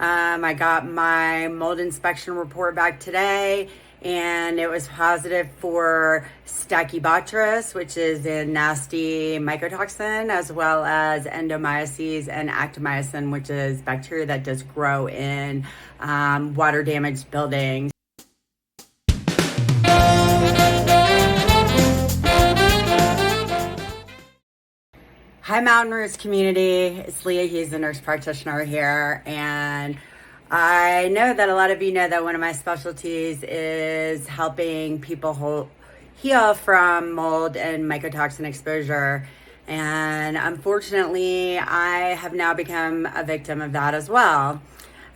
I got my mold inspection report back today, and it was positive for Stachybotrys, which is a nasty mycotoxin, as well as endomycetes and actinomycetes, which is bacteria that does grow in water damaged buildings. Hi, Mountain Roots community. It's Leah. He's the nurse practitioner here. And I know that a lot of you know that one of my specialties is helping people heal from mold and mycotoxin exposure. And unfortunately, I have now become a victim of that as well.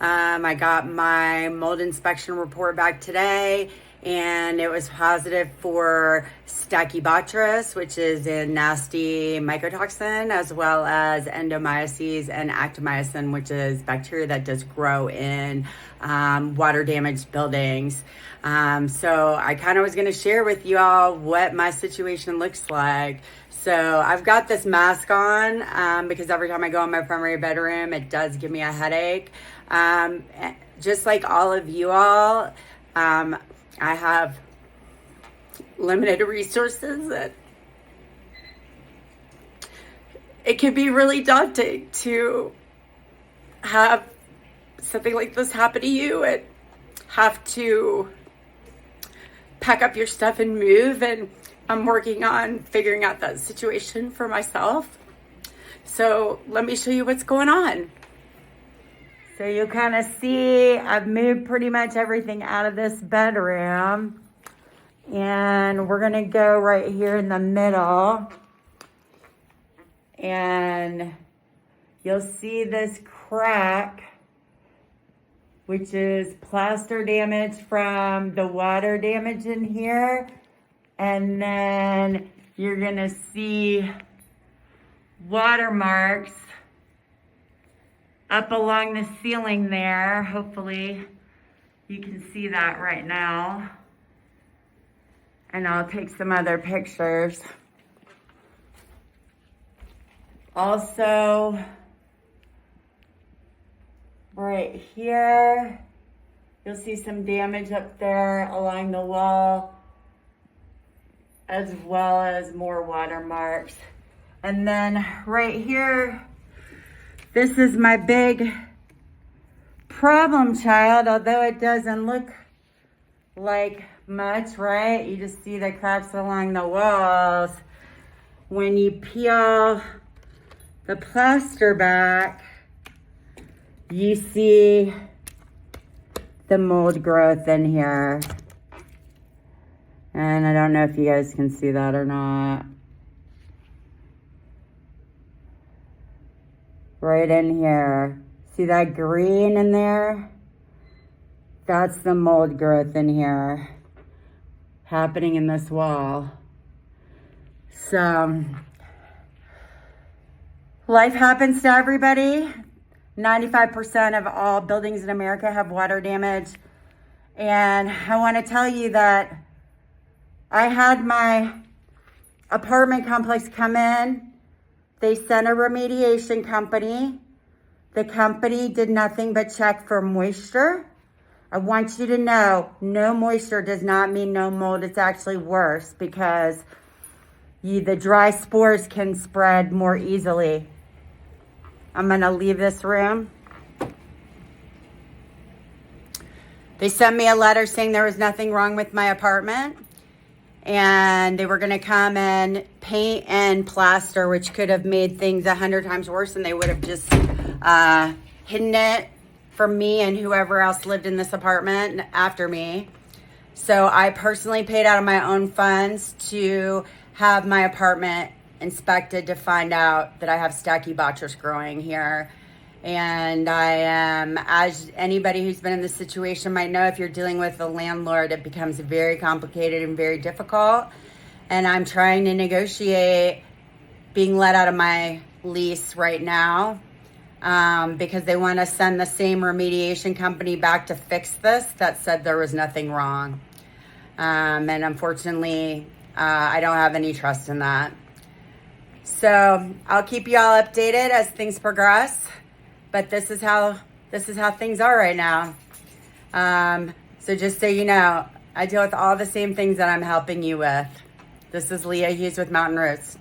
I got my mold inspection report back today, and it was positive for Stachybotrys, which is a nasty mycotoxin, as well as endomycetes and actinomycetes, which is bacteria that does grow in water damaged buildings. So I kind of was going to share with you all what my situation looks like. So I've got this mask on because every time I go in my primary bedroom, it does give me a headache. Just like all of you all, I have limited resources, and it can be really daunting to have something like this happen to you and have to pack up your stuff and move. And I'm working on figuring out that situation for myself. So let me show you what's going on. So you kind of see I've moved pretty much everything out of this bedroom, and we're gonna go right here in the middle, and you'll see this crack, which is plaster damage from the water damage in here. And then you're gonna see watermarks up along the ceiling there. Hopefully you can see that right now. And I'll take some other pictures. Also, right here, you'll see some damage up there along the wall, as well as more watermarks. And then right here, this is my big problem child, although it doesn't look like much, right? You just see the cracks along the walls. When you peel the plaster back, you see the mold growth in here. And I don't know if you guys can see that or not. Right in here. See that green in there? That's the mold growth in here happening in this wall. So life happens to everybody. 95% of all buildings in America have water damage. And I want to tell you that I had my apartment complex come in. They sent a remediation company. The company did nothing but check for moisture. I want you to know, no moisture does not mean no mold. It's actually worse, because the dry spores can spread more easily. I'm gonna leave this room. They sent me a letter saying there was nothing wrong with my apartment, and they were gonna come and paint and plaster, which could have made things 100 times worse, and they would have just hidden it from me and whoever else lived in this apartment after me. So I personally paid out of my own funds to have my apartment inspected to find out that I have Stachybotrys growing here. And I am, as anybody who's been in this situation might know, if you're dealing with a landlord, it becomes very complicated and very difficult. And I'm trying to negotiate being let out of my lease right now because they want to send the same remediation company back to fix this that said there was nothing wrong. And unfortunately, I don't have any trust in that. So I'll keep you all updated as things progress. But this is how this is how things are right now. So just so you know, I deal with all the same things that I'm helping you with. This is Leah Hughes with Mountain Roots.